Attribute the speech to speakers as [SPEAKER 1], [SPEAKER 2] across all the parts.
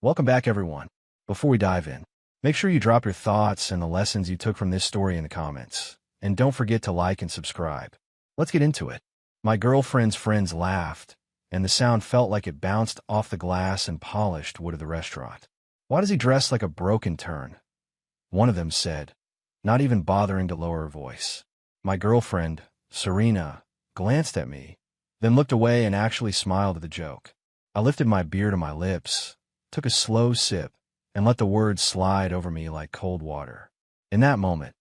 [SPEAKER 1] Welcome back, everyone. Before we dive in, make sure you drop your thoughts and the lessons you took from this story in the comments. And don't forget to like and subscribe. Let's get into it. My girlfriend's friends laughed, and the sound felt like it bounced off the glass and polished wood of the restaurant. "Why does he dress like a broken turn?" one of them said, not even bothering to lower her voice. My girlfriend, Serena, glanced at me, then looked away and actually smiled at the joke. I lifted my beer to my lips, took a slow sip, and let the words slide over me like cold water. In that moment,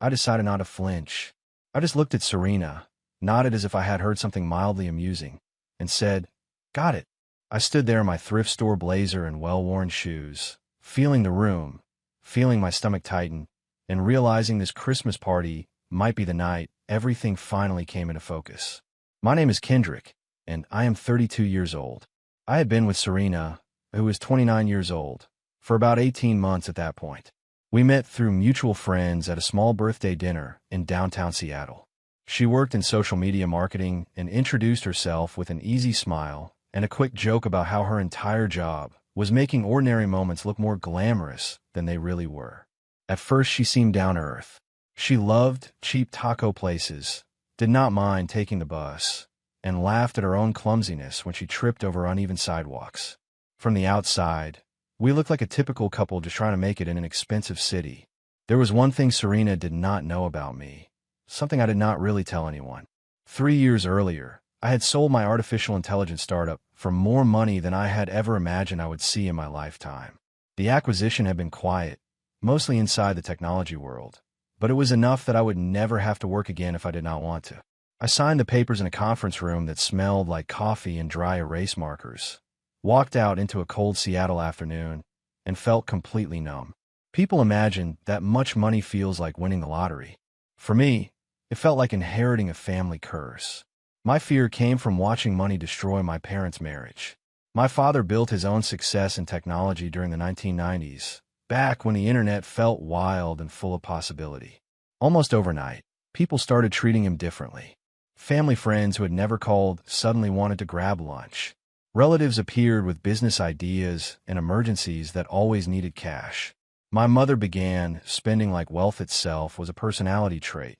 [SPEAKER 1] I decided not to flinch. I just looked at Serena, nodded as if I had heard something mildly amusing, and said, "Got it." I stood there in my thrift store blazer and well-worn shoes, feeling the room, feeling my stomach tighten, and realizing this Christmas party might be the night everything finally came into focus. My name is Kendrick, and I am 32 years old. I had been with Serena, who was 29 years old, for about 18 months at that point. We met through mutual friends at a small birthday dinner in downtown Seattle. She worked in social media marketing and introduced herself with an easy smile and a quick joke about how her entire job was making ordinary moments look more glamorous than they really were. At first, she seemed down to earth. She loved cheap taco places, did not mind taking the bus, and laughed at her own clumsiness when she tripped over uneven sidewalks. From the outside, we looked like a typical couple just trying to make it in an expensive city. There was one thing Serena did not know about me, something I did not really tell anyone. 3 years earlier, I had sold my artificial intelligence startup for more money than I had ever imagined I would see in my lifetime. The acquisition had been quiet, mostly inside the technology world, but it was enough that I would never have to work again if I did not want to. I signed the papers in a conference room that smelled like coffee and dry erase markers, walked out into a cold Seattle afternoon, and felt completely numb. People imagine that much money feels like winning the lottery. For me, it felt like inheriting a family curse. My fear came from watching money destroy my parents' marriage. My father built his own success in technology during the 1990s, back when the internet felt wild and full of possibility. Almost overnight, people started treating him differently. Family friends who had never called suddenly wanted to grab lunch. Relatives appeared with business ideas and emergencies that always needed cash. My mother began spending like wealth itself was a personality trait,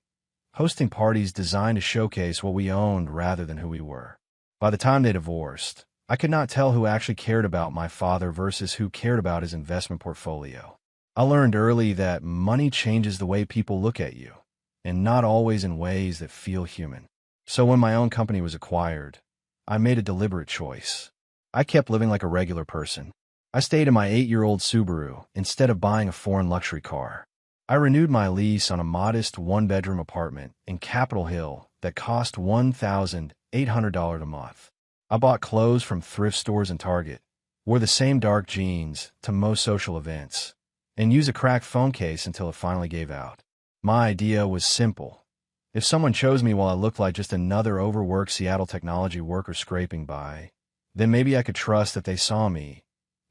[SPEAKER 1] hosting parties designed to showcase what we owned rather than who we were. By the time they divorced, I could not tell who actually cared about my father versus who cared about his investment portfolio. I learned early that money changes the way people look at you, and not always in ways that feel human. So when my own company was acquired, I made a deliberate choice. I kept living like a regular person. I stayed in my 8-year-old Subaru instead of buying a foreign luxury car. I renewed my lease on a modest one-bedroom apartment in Capitol Hill that cost $1,800 a month. I bought clothes from thrift stores and Target, wore the same dark jeans to most social events, and used a cracked phone case until it finally gave out. My idea was simple. If someone chose me while I looked like just another overworked Seattle technology worker scraping by, then maybe I could trust that they saw me,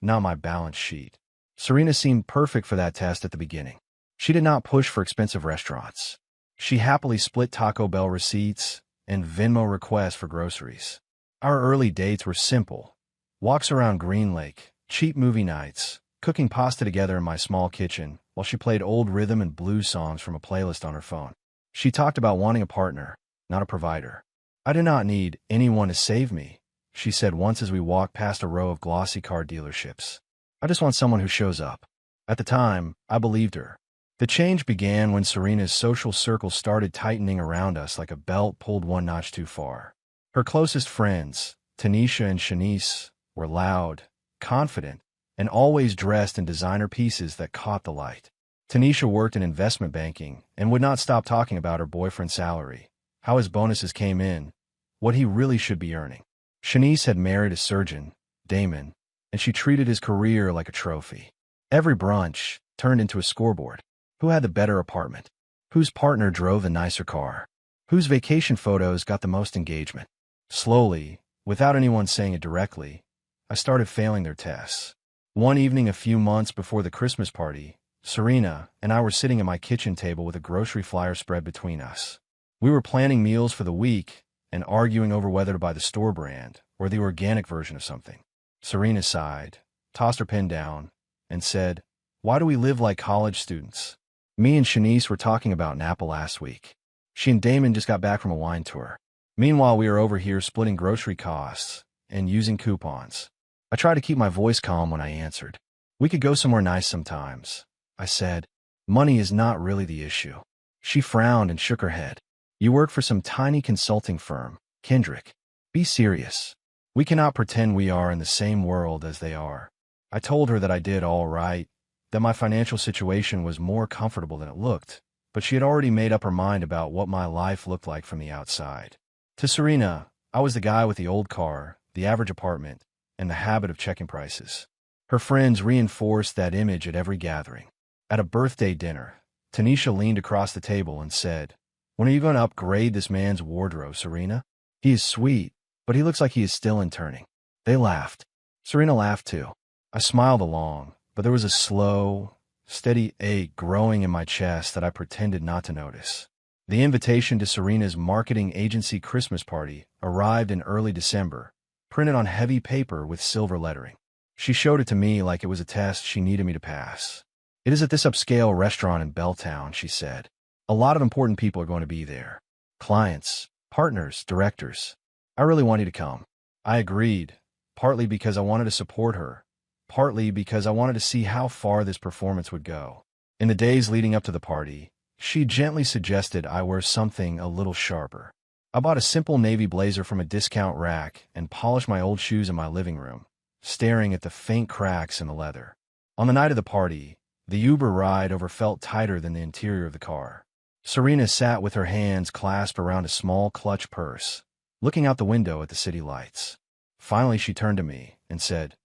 [SPEAKER 1] not my balance sheet. Serena seemed perfect for that test at the beginning. She did not push for expensive restaurants. She happily split Taco Bell receipts and Venmo requests for groceries. Our early dates were simple. Walks around Green Lake, cheap movie nights, cooking pasta together in my small kitchen while she played old rhythm and blues songs from a playlist on her phone. She talked about wanting a partner, not a provider. "I do not need anyone to save me," she said once as we walked past a row of glossy car dealerships. "I just want someone who shows up." At the time, I believed her. The change began when Serena's social circle started tightening around us like a belt pulled one notch too far. Her closest friends, Tanisha and Shanice, were loud, confident, and always dressed in designer pieces that caught the light. Tanisha worked in investment banking and would not stop talking about her boyfriend's salary, how his bonuses came in, what he really should be earning. Shanice had married a surgeon, Damon, and she treated his career like a trophy. Every brunch turned into a scoreboard. Who had the better apartment? Whose partner drove the nicer car? Whose vacation photos got the most engagement? Slowly, without anyone saying it directly, I started failing their tests. One evening a few months before the Christmas party, Serena and I were sitting at my kitchen table with a grocery flyer spread between us. We were planning meals for the week and arguing over whether to buy the store brand or the organic version of something. Serena sighed, tossed her pen down, and said, "Why do we live like college students?" Me and Shanice were talking about Napa last week. She and Damon just got back from a wine tour. Meanwhile, we are over here splitting grocery costs and using coupons. I tried to keep my voice calm when I answered. "We could go somewhere nice sometimes," I said. "Money is not really the issue." She frowned and shook her head. "You work for some tiny consulting firm, Kendrick. Be serious. We cannot pretend we are in the same world as they are." I told her that I did all right, that my financial situation was more comfortable than it looked, but she had already made up her mind about what my life looked like from the outside. To Serena, I was the guy with the old car, the average apartment, and the habit of checking prices. Her friends reinforced that image at every gathering. At a birthday dinner, Tanisha leaned across the table and said, "When are you going to upgrade this man's wardrobe, Serena? He is sweet, but he looks like he is still interning." They laughed. Serena laughed too. I smiled along, but there was a slow, steady ache growing in my chest that I pretended not to notice. The invitation to Serena's marketing agency Christmas party arrived in early December, printed on heavy paper with silver lettering. She showed it to me like it was a test she needed me to pass. "It is at this upscale restaurant in Belltown," she said. "A lot of important people are going to be there. Clients, partners, directors. I really want you to come." I agreed, partly because I wanted to support her, partly because I wanted to see how far this performance would go. In the days leading up to the party, she gently suggested I wear something a little sharper. I bought a simple navy blazer from a discount rack and polished my old shoes in my living room, staring at the faint cracks in the leather. On the night of the party, the Uber ride over felt tighter than the interior of the car. Serena sat with her hands clasped around a small clutch purse, looking out the window at the city lights. Finally, she turned to me and said,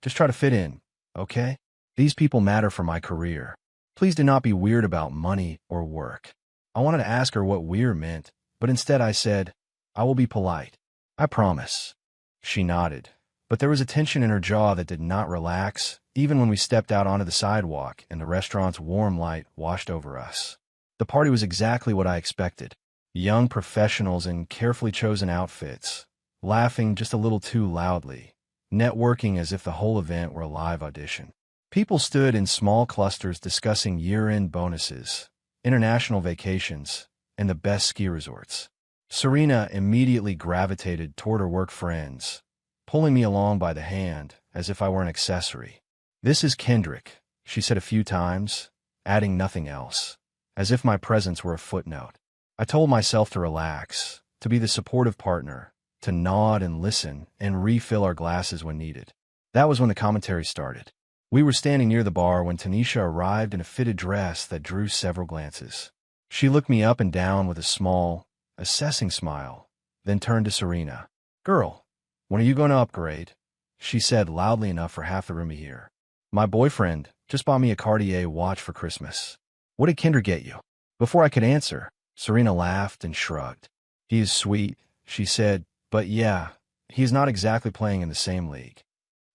[SPEAKER 1] "Just try to fit in, okay? These people matter for my career. Please do not be weird about money or work." I wanted to ask her what weird meant, but instead I said, "I will be polite. I promise." She nodded, but there was a tension in her jaw that did not relax, even when we stepped out onto the sidewalk and the restaurant's warm light washed over us. The party was exactly what I expected. Young professionals in carefully chosen outfits, laughing just a little too loudly, networking as if the whole event were a live audition. People stood in small clusters discussing year-end bonuses, international vacations, and the best ski resorts. Serena immediately gravitated toward her work friends, pulling me along by the hand as if I were an accessory. "This is Kendrick," she said a few times, adding nothing else, as if my presence were a footnote. I told myself to relax, to be the supportive partner, to nod and listen and refill our glasses when needed. That was when the commentary started. We were standing near the bar when Tanisha arrived in a fitted dress that drew several glances. She looked me up and down with a small, assessing smile, then turned to Serena. "Girl, when are you going to upgrade?" she said loudly enough for half the room to hear. "My boyfriend just bought me a Cartier watch for Christmas." "What did Kendra get you?" Before I could answer, Serena laughed and shrugged. "He is sweet," she said, "but yeah, he is not exactly playing in the same league."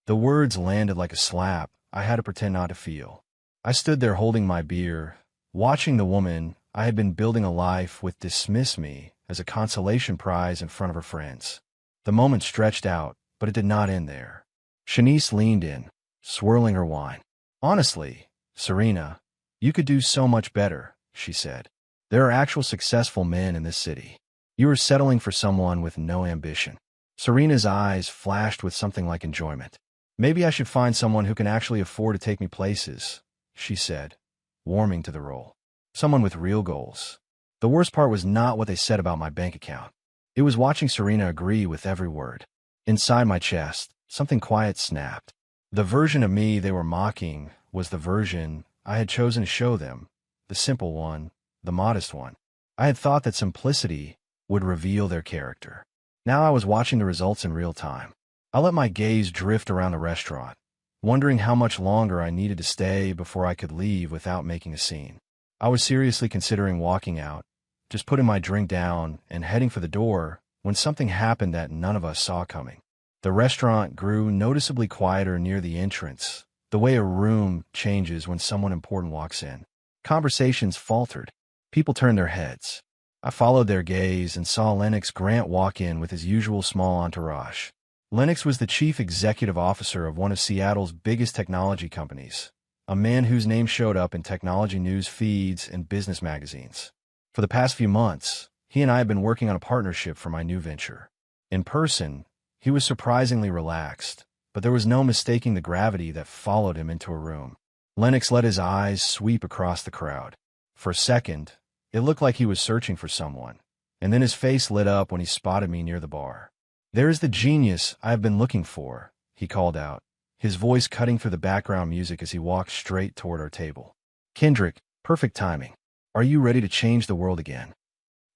[SPEAKER 1] The words landed like a slap I had to pretend not to feel. I stood there holding my beer, watching the woman I had been building a life with dismiss me as a consolation prize in front of her friends. The moment stretched out, but it did not end there. Shanice leaned in, swirling her wine. "Honestly, Serena, you could do so much better," she said. "There are actual successful men in this city. You are settling for someone with no ambition." Serena's eyes flashed with something like enjoyment. "Maybe I should find someone who can actually afford to take me places," she said, warming to the role. "Someone with real goals." The worst part was not what they said about my bank account. It was watching Serena agree with every word. Inside my chest, something quiet snapped. The version of me they were mocking was the version I had chosen to show them, the simple one, the modest one. I had thought that simplicity would reveal their character. Now I was watching the results in real time. I let my gaze drift around the restaurant, wondering how much longer I needed to stay before I could leave without making a scene. I was seriously considering walking out, just putting my drink down and heading for the door, when something happened that none of us saw coming. The restaurant grew noticeably quieter near the entrance, the way a room changes when someone important walks in. Conversations faltered. People turned their heads. I followed their gaze and saw Lennox Grant walk in with his usual small entourage. Lennox was the chief executive officer of one of Seattle's biggest technology companies, a man whose name showed up in technology news feeds and business magazines. For the past few months, he and I have been working on a partnership for my new venture. In person, he was surprisingly relaxed, but there was no mistaking the gravity that followed him into a room. Lennox let his eyes sweep across the crowd. For a second, it looked like he was searching for someone, and then his face lit up when he spotted me near the bar. "There is the genius I have been looking for," he called out, his voice cutting through the background music as he walked straight toward our table. "Kendrick, perfect timing. Are you ready to change the world again?"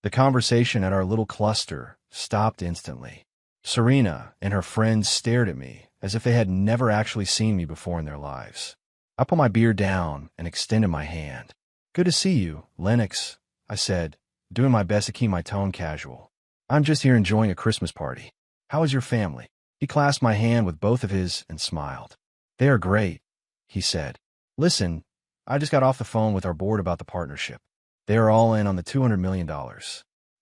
[SPEAKER 1] The conversation at our little cluster stopped instantly. Serena and her friends stared at me as if they had never actually seen me before in their lives. I put my beer down and extended my hand. "Good to see you, Lennox," I said, doing my best to keep my tone casual. "I'm just here enjoying a Christmas party. How is your family?" He clasped my hand with both of his and smiled. "They are great," he said. "Listen, I just got off the phone with our board about the partnership. They are all in on the $200 million.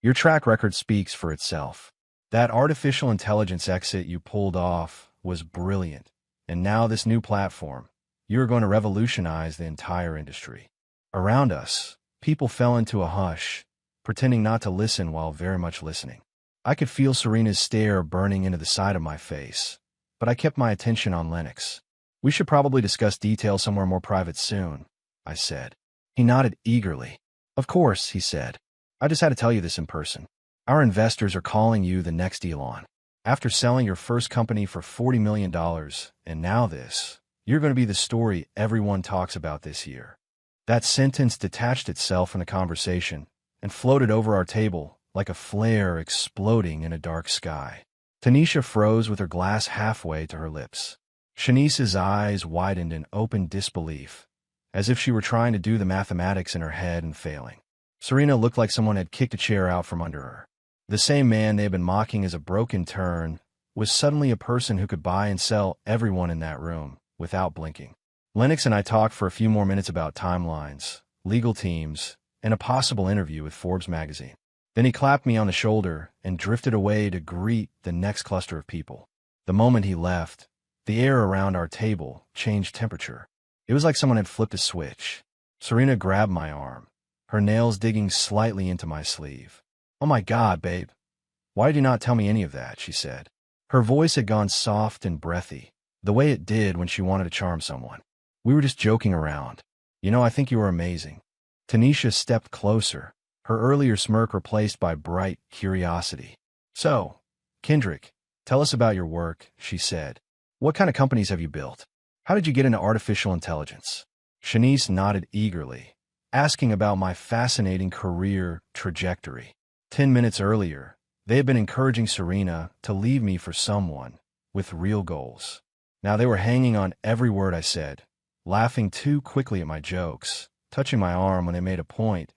[SPEAKER 1] Your track record speaks for itself. That artificial intelligence exit you pulled off was brilliant, and now this new platform, you are going to revolutionize the entire industry." Around us, people fell into a hush, pretending not to listen while very much listening. I could feel Serena's stare burning into the side of my face, but I kept my attention on Lennox. "We should probably discuss details somewhere more private soon," I said. He nodded eagerly. "Of course," he said. "I just had to tell you this in person. Our investors are calling you the next Elon. After selling your first company for $40 million, and now this, you're going to be the story everyone talks about this year." That sentence detached itself from the conversation and floated over our table like a flare exploding in a dark sky. Tanisha froze with her glass halfway to her lips. Shanice's eyes widened in open disbelief, as if she were trying to do the mathematics in her head and failing. Serena looked like someone had kicked a chair out from under her. The same man they had been mocking as a broken turn was suddenly a person who could buy and sell everyone in that room without blinking. Lennox and I talked for a few more minutes about timelines, legal teams, and a possible interview with Forbes magazine. Then he clapped me on the shoulder and drifted away to greet the next cluster of people. The moment he left, the air around our table changed temperature. It was like someone had flipped a switch. Serena grabbed my arm, her nails digging slightly into my sleeve. "Oh my God, babe. Why did you not tell me any of that?" she said. Her voice had gone soft and breathy, the way it did when she wanted to charm someone. "We were just joking around. I think you were amazing." Tanisha stepped closer, her earlier smirk replaced by bright curiosity. "So, Kendrick, tell us about your work," she said. "What kind of companies have you built? How did you get into artificial intelligence?" Shanice nodded eagerly, asking about my fascinating career trajectory. 10 minutes earlier, they had been encouraging Serena to leave me for someone with real goals. Now they were hanging on every word I said, laughing too quickly at my jokes, touching my arm when they made a point,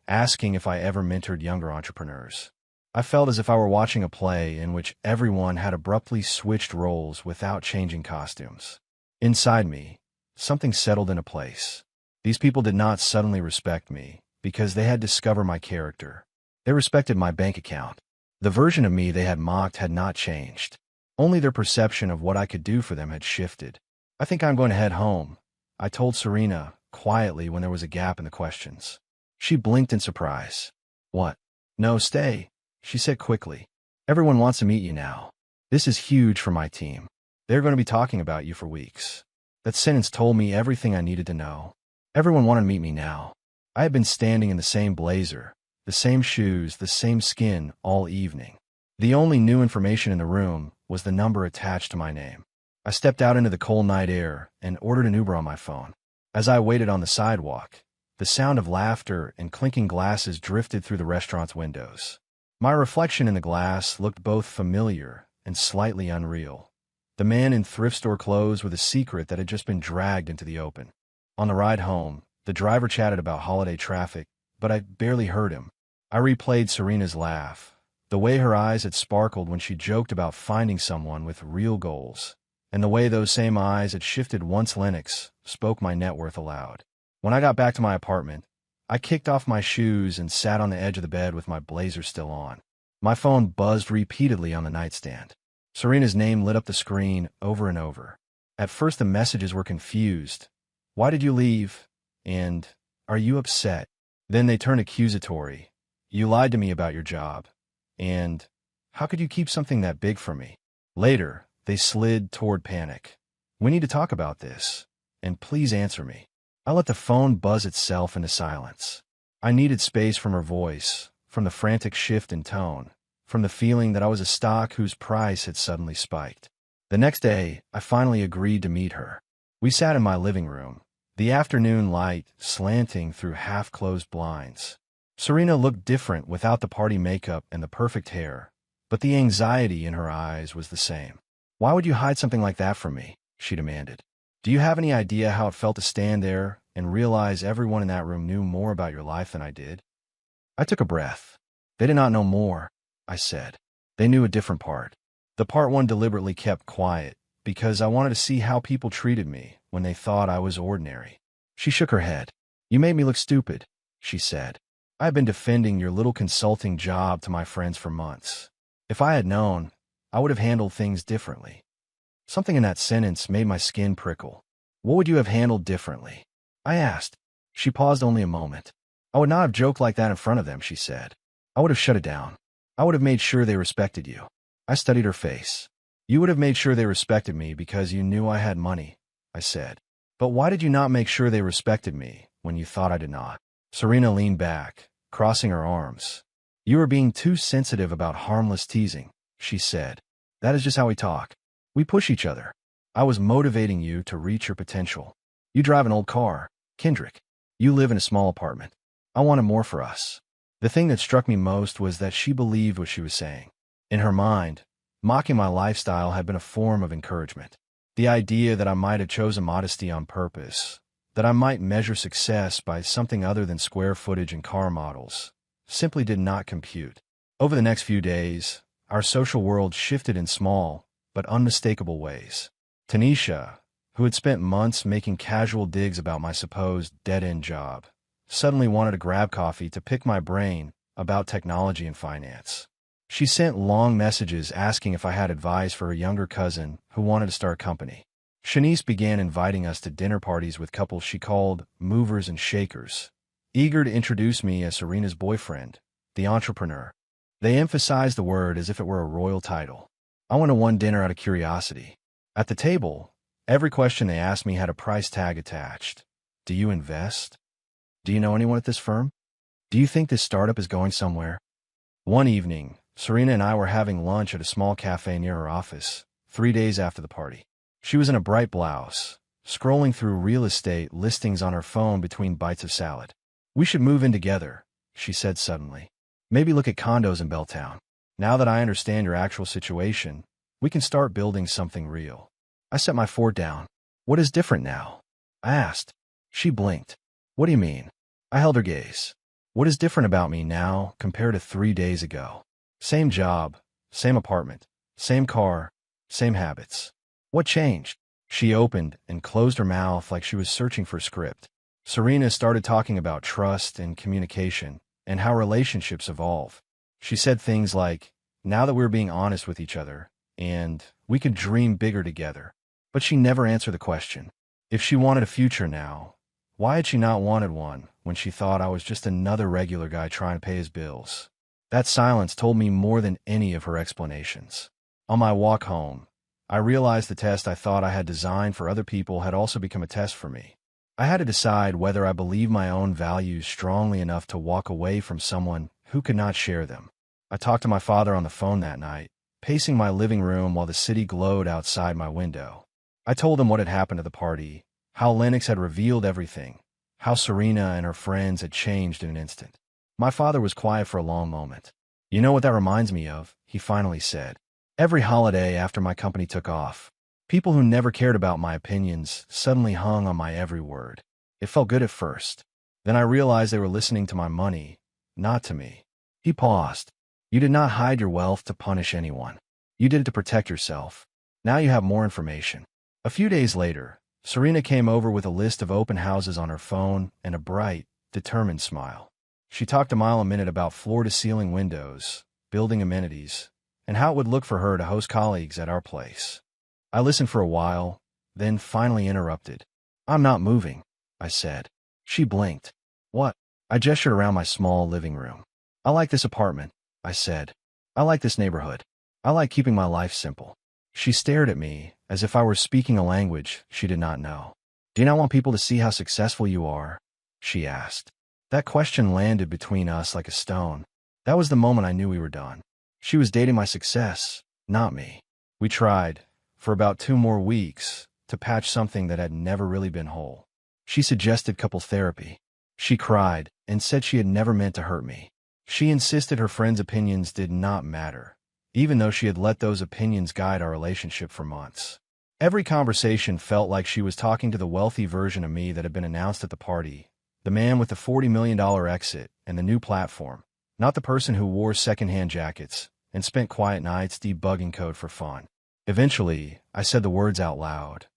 [SPEAKER 1] asking if I ever mentored younger entrepreneurs. I felt as if I were watching a play in which everyone had abruptly switched roles without changing costumes. Inside me, something settled into place. These people did not suddenly respect me because they had discovered my character. They respected my bank account. The version of me they had mocked had not changed. Only their perception of what I could do for them had shifted. "I think I'm going to head home," I told Serena quietly when there was a gap in the questions. She blinked in surprise. "What?" "No, stay," she said quickly. "Everyone wants to meet you now. This is huge for my team. They're going to be talking about you for weeks." That sentence told me everything I needed to know. Everyone wanted to meet me now. I had been standing in the same blazer, the same shoes, the same skin all evening. The only new information in the room was the number attached to my name. I stepped out into the cold night air and ordered an Uber on my phone. As I waited on the sidewalk, the sound of laughter and clinking glasses drifted through the restaurant's windows. My reflection in the glass looked both familiar and slightly unreal. The man in thrift store clothes with a secret that had just been dragged into the open. On the ride home, the driver chatted about holiday traffic, but I barely heard him. I replayed Serena's laugh, the way her eyes had sparkled when she joked about finding someone with real goals, and the way those same eyes had shifted once Lennox spoke my net worth aloud. When I got back to my apartment, I kicked off my shoes and sat on the edge of the bed with my blazer still on. My phone buzzed repeatedly on the nightstand. Serena's name lit up the screen over and over. At first the messages were confused. Why did you leave? And, are you upset? Then they turned accusatory. You lied to me about your job. And, how could you keep something that big from me? Later, they slid toward panic. We need to talk about this. And please answer me. I let the phone buzz itself into silence. I needed space from her voice, from the frantic shift in tone, from the feeling that I was a stock whose price had suddenly spiked. The next day, I finally agreed to meet her. We sat in my living room, the afternoon light slanting through half-closed blinds. Serena looked different without the party makeup and the perfect hair, but the anxiety in her eyes was the same. Why would you hide something like that from me? She demanded. Do you have any idea how it felt to stand there and realize everyone in that room knew more about your life than I did? I took a breath. They did not know more, I said. They knew a different part. The part one deliberately kept quiet, because I wanted to see how people treated me when they thought I was ordinary. She shook her head. You made me look stupid, she said. I have been defending your little consulting job to my friends for months. If I had known, I would have handled things differently. Something in that sentence made my skin prickle. What would you have handled differently? I asked. She paused only a moment. I would not have joked like that in front of them, she said. I would have shut it down. I would have made sure they respected you. I studied her face. You would have made sure they respected me because you knew I had money, I said. But why did you not make sure they respected me when you thought I did not? Serena leaned back, crossing her arms. You are being too sensitive about harmless teasing, she said. That is just how we talk. We push each other. I was motivating you to reach your potential. You drive an old car, Kendrick. You live in a small apartment. I wanted more for us. The thing that struck me most was that she believed what she was saying. In her mind, mocking my lifestyle had been a form of encouragement. The idea that I might have chosen modesty on purpose, that I might measure success by something other than square footage and car models, simply did not compute. Over the next few days, our social world shifted in small, but unmistakable ways. Tanisha, who had spent months making casual digs about my supposed dead-end job, suddenly wanted to grab coffee to pick my brain about technology and finance. She sent long messages asking if I had advice for her younger cousin who wanted to start a company. Shanice began inviting us to dinner parties with couples she called movers and shakers, eager to introduce me as Serena's boyfriend, the entrepreneur. They emphasized the word as if it were a royal title. I went to one dinner out of curiosity. At the table, every question they asked me had a price tag attached. Do you invest? Do you know anyone at this firm? Do you think this startup is going somewhere? One evening, Serena and I were having lunch at a small cafe near her office, 3 days after the party. She was in a bright blouse, scrolling through real estate listings on her phone between bites of salad. We should move in together, she said suddenly. Maybe look at condos in Belltown. Now that I understand your actual situation, we can start building something real. I set my fork down. What is different now? I asked. She blinked. What do you mean? I held her gaze. What is different about me now compared to 3 days ago? Same job, same apartment, same car, same habits. What changed? She opened and closed her mouth like she was searching for a script. Serena started talking about trust and communication and how relationships evolve. She said things like, now that we're being honest with each other, and we could dream bigger together. But she never answered the question. If she wanted a future now, why had she not wanted one when she thought I was just another regular guy trying to pay his bills? That silence told me more than any of her explanations. On my walk home, I realized the test I thought I had designed for other people had also become a test for me. I had to decide whether I believed my own values strongly enough to walk away from someone who could not share them. I talked to my father on the phone that night, pacing my living room while the city glowed outside my window. I told him what had happened at the party, how Lennox had revealed everything, how Serena and her friends had changed in an instant. My father was quiet for a long moment. You know what that reminds me of, he finally said. Every holiday after my company took off, people who never cared about my opinions suddenly hung on my every word. It felt good at first. Then I realized they were listening to my money, not to me. He paused. You did not hide your wealth to punish anyone. You did it to protect yourself. Now you have more information. A few days later, Serena came over with a list of open houses on her phone and a bright, determined smile. She talked a mile a minute about floor-to-ceiling windows, building amenities, and how it would look for her to host colleagues at our place. I listened for a while, then finally interrupted. "I'm not moving," I said. She blinked. "What?" I gestured around my small living room. "I like this apartment," I said. "I like this neighborhood. I like keeping my life simple." She stared at me as if I were speaking a language she did not know. "Do you not want people to see how successful you are?" she asked. That question landed between us like a stone. That was the moment I knew we were done. She was dating my success, not me. We tried, for about 2 more weeks, to patch something that had never really been whole. She suggested couples therapy. She cried and said she had never meant to hurt me. She insisted her friends' opinions did not matter, even though she had let those opinions guide our relationship for months. Every conversation felt like she was talking to the wealthy version of me that had been announced at the party, the man with the $40 million exit and the new platform, not the person who wore secondhand jackets and spent quiet nights debugging code for fun. Eventually, I said the words out loud.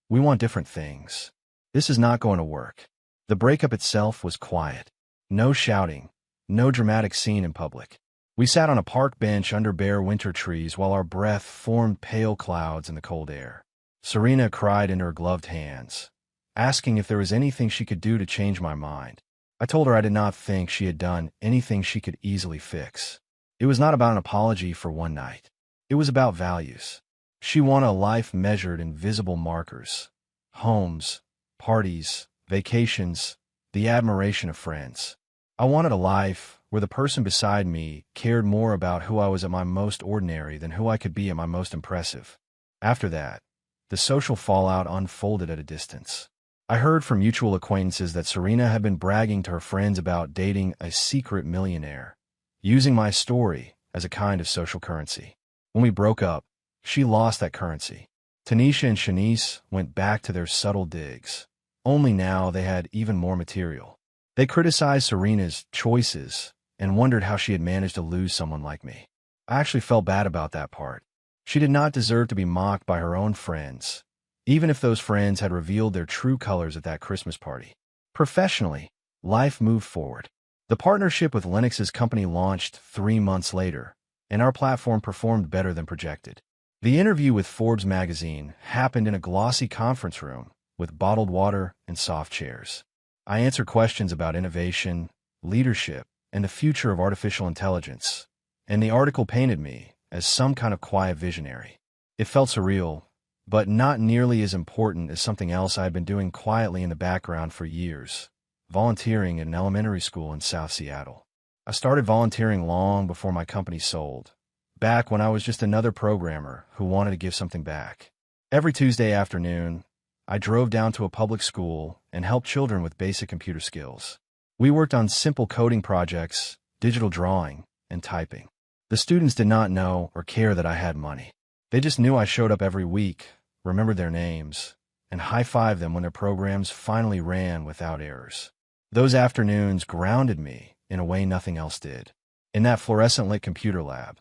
[SPEAKER 1] "We want different things. This is not going to work." The breakup itself was quiet. No shouting, no dramatic scene in public. We sat on a park bench under bare winter trees while our breath formed pale clouds in the cold air. Serena cried into her gloved hands, asking if there was anything she could do to change my mind. I told her I did not think she had done anything she could easily fix. It was not about an apology for one night. It was about values. She wanted a life measured in visible markers: homes, parties, vacations, the admiration of friends. I wanted a life where the person beside me cared more about who I was at my most ordinary than who I could be at my most impressive. After that, the social fallout unfolded at a distance. I heard from mutual acquaintances that Serena had been bragging to her friends about dating a secret millionaire, using my story as a kind of social currency. When we broke up, she lost that currency. Tanisha and Shanice went back to their subtle digs. Only now they had even more material. They criticized Serena's choices and wondered how she had managed to lose someone like me. I actually felt bad about that part. She did not deserve to be mocked by her own friends, even if those friends had revealed their true colors at that Christmas party. Professionally, life moved forward. The partnership with Lennox's company launched 3 months later, and our platform performed better than projected. The interview with Forbes magazine happened in a glossy conference room with bottled water and soft chairs. I answered questions about innovation, leadership, and the future of artificial intelligence, and the article painted me as some kind of quiet visionary. It felt surreal, but not nearly as important as something else I had been doing quietly in the background for years: volunteering at an elementary school in South Seattle. I started volunteering long before my company sold, back when I was just another programmer who wanted to give something back. Every Tuesday afternoon, I drove down to a public school and helped children with basic computer skills. We worked on simple coding projects, digital drawing, and typing. The students did not know or care that I had money. They just knew I showed up every week, remembered their names, and high-fived them when their programs finally ran without errors. Those afternoons grounded me in a way nothing else did. In that fluorescent-lit computer lab,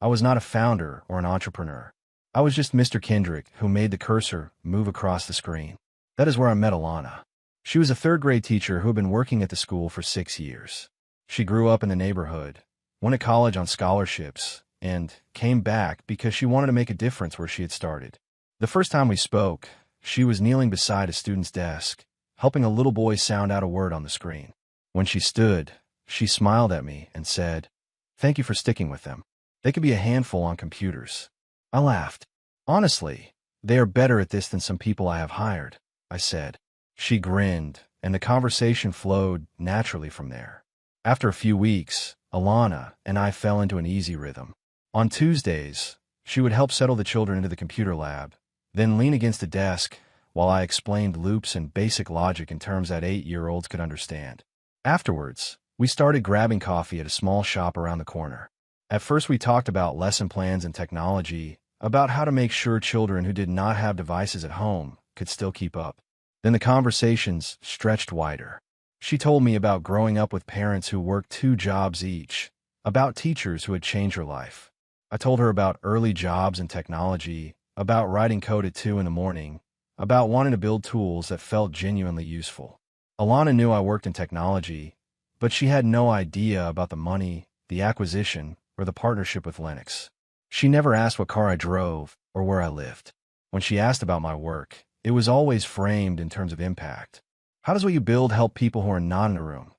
[SPEAKER 1] I was not a founder or an entrepreneur. I was just Mr. Kendrick who made the cursor move across the screen. That is where I met Alana. She was a third-grade teacher who had been working at the school for 6 years. She grew up in the neighborhood, went to college on scholarships, and came back because she wanted to make a difference where she had started. The first time we spoke, she was kneeling beside a student's desk, helping a little boy sound out a word on the screen. When she stood, she smiled at me and said, "Thank you for sticking with them. They could be a handful on computers." I laughed. "Honestly, they are better at this than some people I have hired," I said. She grinned, and the conversation flowed naturally from there. After a few weeks, Alana and I fell into an easy rhythm. On Tuesdays, she would help settle the children into the computer lab, then lean against the desk while I explained loops and basic logic in terms that 8-year-olds could understand. Afterwards, we started grabbing coffee at a small shop around the corner. At first we talked about lesson plans and technology, about how to make sure children who did not have devices at home could still keep up. Then the conversations stretched wider. She told me about growing up with parents who worked 2 jobs each, about teachers who had changed her life. I told her about early jobs in technology, about writing code at 2 in the morning, about wanting to build tools that felt genuinely useful. Alana knew I worked in technology, but she had no idea about the money, the acquisition, or the partnership with Lennox. She never asked what car I drove or where I lived. When she asked about my work, it was always framed in terms of impact. How does what you build help people who are not in the room?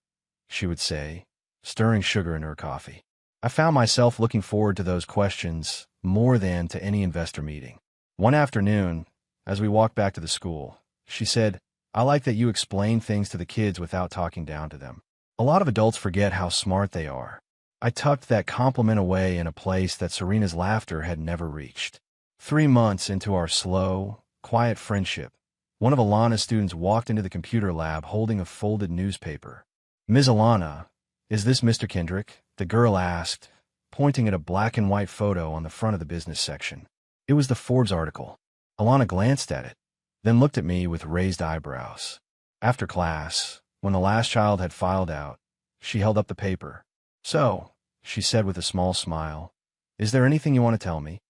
[SPEAKER 1] She would say, stirring sugar in her coffee. I found myself looking forward to those questions more than to any investor meeting. One afternoon, as we walked back to the school, she said, I like that you explain things to the kids without talking down to them. A lot of adults forget how smart they are. I tucked that compliment away in a place that Serena's laughter had never reached. 3 months into our slow, quiet friendship, one of Alana's students walked into the computer lab holding a folded newspaper. Ms. Alana, is this Mr. Kendrick? The girl asked, pointing at a black and white photo on the front of the business section. It was the Forbes article. Alana glanced at it, then looked at me with raised eyebrows. After class, when the last child had filed out, she held up the paper. So, she said with a small smile, is there anything you want to tell me?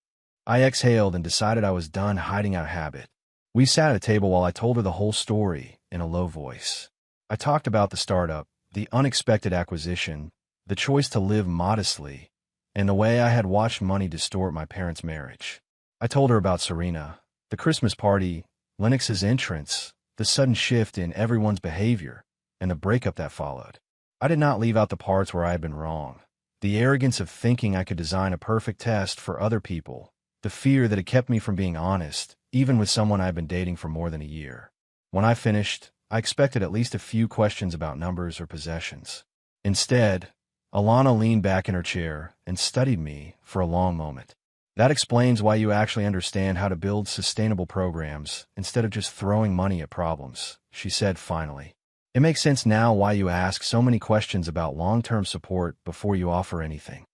[SPEAKER 1] I exhaled and decided I was done hiding out habit. We sat at a table while I told her the whole story in a low voice. I talked about the startup, the unexpected acquisition, the choice to live modestly, and the way I had watched money distort my parents' marriage. I told her about Serena, the Christmas party, Lennox's entrance, the sudden shift in everyone's behavior, and the breakup that followed. I did not leave out the parts where I had been wrong. The arrogance of thinking I could design a perfect test for other people, the fear that it kept me from being honest, even with someone I had been dating for more than a year. When I finished, I expected at least a few questions about numbers or possessions. Instead, Alana leaned back in her chair and studied me for a long moment. That explains why you actually understand how to build sustainable programs instead of just throwing money at problems, she said finally. It makes sense now why you ask so many questions about long-term support before you offer anything.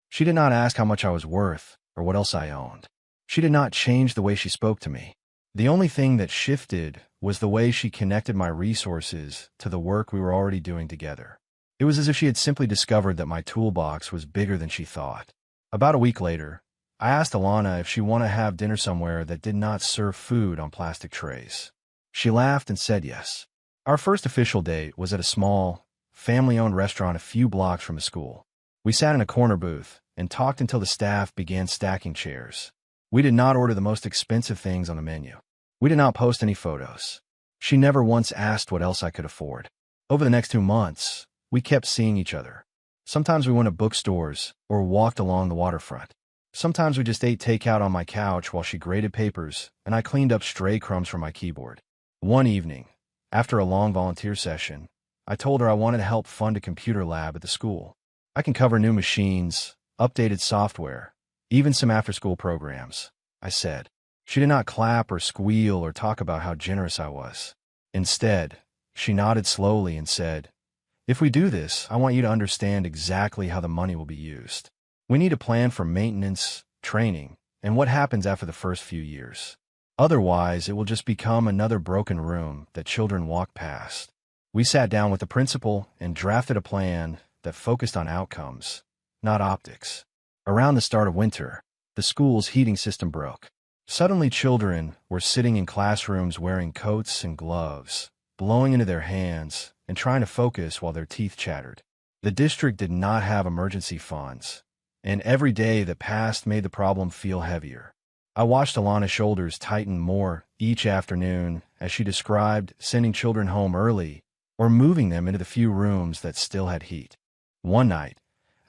[SPEAKER 1] She did not ask how much I was worth or what else I owned. She did not change the way she spoke to me. The only thing that shifted was the way she connected my resources to the work we were already doing together. It was as if she had simply discovered that my toolbox was bigger than she thought. About a week later, I asked Alana if she wanted to have dinner somewhere that did not serve food on plastic trays. She laughed and said yes. Our first official date was at a small, family-owned restaurant a few blocks from a school. We sat in a corner booth and talked until the staff began stacking chairs. We did not order the most expensive things on the menu. We did not post any photos. She never once asked what else I could afford. Over the next 2 months, we kept seeing each other. Sometimes we went to bookstores or walked along the waterfront. Sometimes we just ate takeout on my couch while she graded papers and I cleaned up stray crumbs from my keyboard. One evening, after a long volunteer session, I told her I wanted to help fund a computer lab at the school. I can cover new machines, updated software, even some after-school programs, I said. She did not clap or squeal or talk about how generous I was. Instead, she nodded slowly and said, if we do this, I want you to understand exactly how the money will be used. We need a plan for maintenance, training, and what happens after the first few years. Otherwise, it will just become another broken room that children walk past. We sat down with the principal and drafted a plan that focused on outcomes, not optics. Around the start of winter, the school's heating system broke. Suddenly, children were sitting in classrooms wearing coats and gloves, blowing into their hands, and trying to focus while their teeth chattered. The district did not have emergency funds, and every day that passed made the problem feel heavier. I watched Alana's shoulders tighten more each afternoon as she described sending children home early or moving them into the few rooms that still had heat. One night,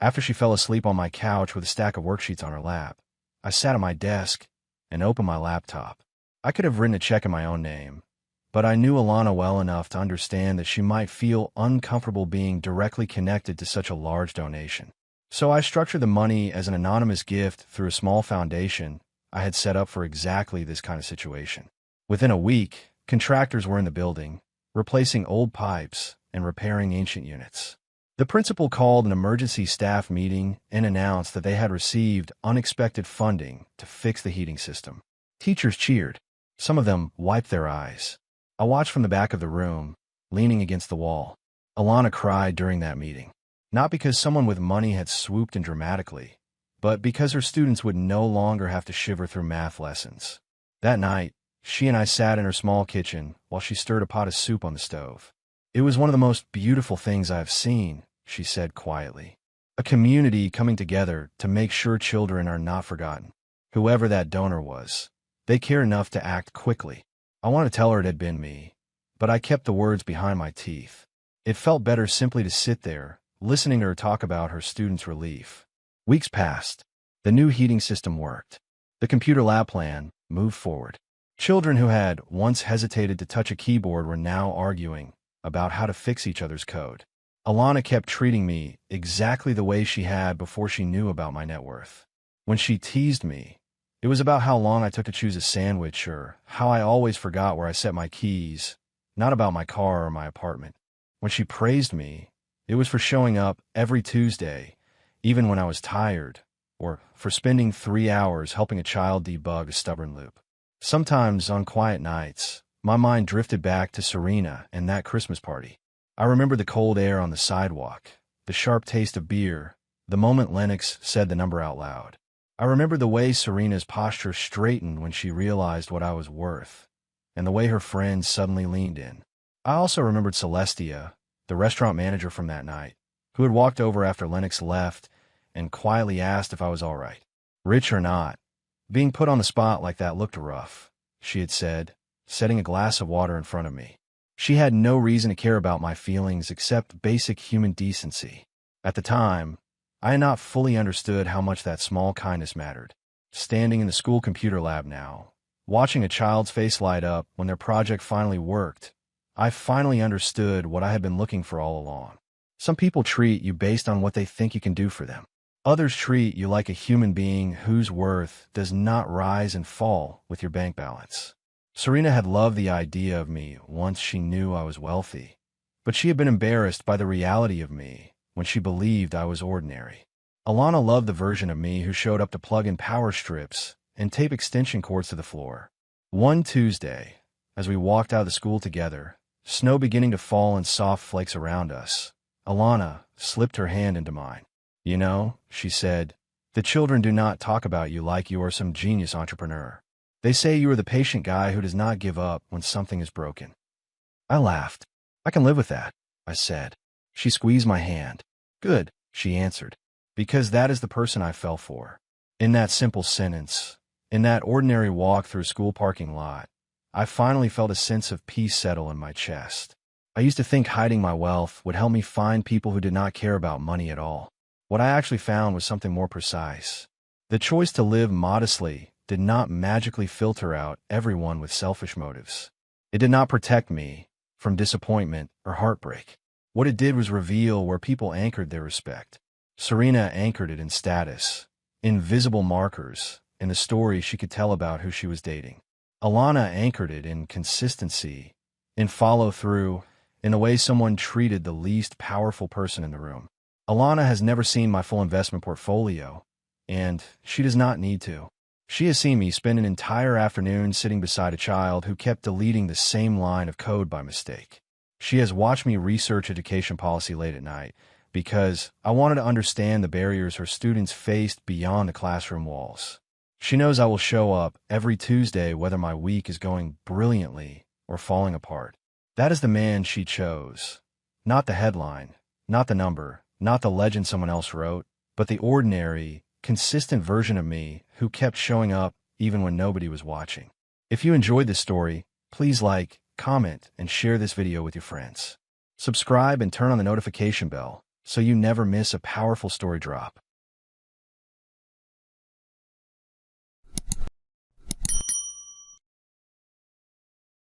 [SPEAKER 1] after she fell asleep on my couch with a stack of worksheets on her lap, I sat at my desk and opened my laptop. I could have written a check in my own name, but I knew Alana well enough to understand that she might feel uncomfortable being directly connected to such a large donation. So I structured the money as an anonymous gift through a small foundation I had set up for exactly this kind of situation. Within a week, contractors were in the building, replacing old pipes and repairing ancient units. The principal called an emergency staff meeting and announced that they had received unexpected funding to fix the heating system. Teachers cheered. Some of them wiped their eyes. I watched from the back of the room, leaning against the wall. Alana cried during that meeting. Not because someone with money had swooped in dramatically, but because her students would no longer have to shiver through math lessons. That night, she and I sat in her small kitchen while she stirred a pot of soup on the stove. It was one of the most beautiful things I have seen, she said quietly. A community coming together to make sure children are not forgotten. Whoever that donor was, they care enough to act quickly. I want to tell her it had been me, but I kept the words behind my teeth. It felt better simply to sit there, listening to her talk about her students' relief. Weeks passed. The new heating system worked. The computer lab plan moved forward. Children who had once hesitated to touch a keyboard were now arguing about how to fix each other's code. Alana kept treating me exactly the way she had before she knew about my net worth. When she teased me, it was about how long I took to choose a sandwich or how I always forgot where I set my keys, not about my car or my apartment. When she praised me, it was for showing up every Tuesday, even when I was tired, or for spending 3 hours helping a child debug a stubborn loop. Sometimes, on quiet nights, my mind drifted back to Serena and that Christmas party. I remember the cold air on the sidewalk, the sharp taste of beer, the moment Lennox said the number out loud. I remember the way Serena's posture straightened when she realized what I was worth, and the way her friends suddenly leaned in. I also remembered Celestia, the restaurant manager from that night, who had walked over after Lennox left and quietly asked if I was all right. Rich or not, being put on the spot like that looked rough, she had said, setting a glass of water in front of me. She had no reason to care about my feelings except basic human decency. At the time, I had not fully understood how much that small kindness mattered. Standing in the school computer lab now, watching a child's face light up when their project finally worked, I finally understood what I had been looking for all along. Some people treat you based on what they think you can do for them. Others treat you like a human being whose worth does not rise and fall with your bank balance. Serena had loved the idea of me once she knew I was wealthy, but she had been embarrassed by the reality of me when she believed I was ordinary. Alana loved the version of me who showed up to plug in power strips and tape extension cords to the floor. One Tuesday, as we walked out of the school together, snow beginning to fall in soft flakes around us, Alana slipped her hand into mine. "You know," she said, "the children do not talk about you like you are some genius entrepreneur. They say you are the patient guy who does not give up when something is broken." I laughed. "I can live with that," I said. She squeezed my hand. "Good," she answered, "because that is the person I fell for." In that simple sentence, in that ordinary walk through a school parking lot, I finally felt a sense of peace settle in my chest. I used to think hiding my wealth would help me find people who did not care about money at all. What I actually found was something more precise. The choice to live modestly did not magically filter out everyone with selfish motives. It did not protect me from disappointment or heartbreak. What it did was reveal where people anchored their respect. Serena anchored it in status, in visible markers, in the story she could tell about who she was dating. Alana anchored it in consistency, in follow-through, in the way someone treated the least powerful person in the room. Alana has never seen my full investment portfolio, and she does not need to. She has seen me spend an entire afternoon sitting beside a child who kept deleting the same line of code by mistake. She has watched me research education policy late at night because I wanted to understand the barriers her students faced beyond the classroom walls. She knows I will show up every Tuesday whether my week is going brilliantly or falling apart. That is the man she chose. Not the headline, not the number, not the legend someone else wrote, but the ordinary, consistent version of me who kept showing up even when nobody was watching. If you enjoyed this story, please like, comment, and share this video with your friends. Subscribe and turn on the notification bell so you never miss a powerful story drop.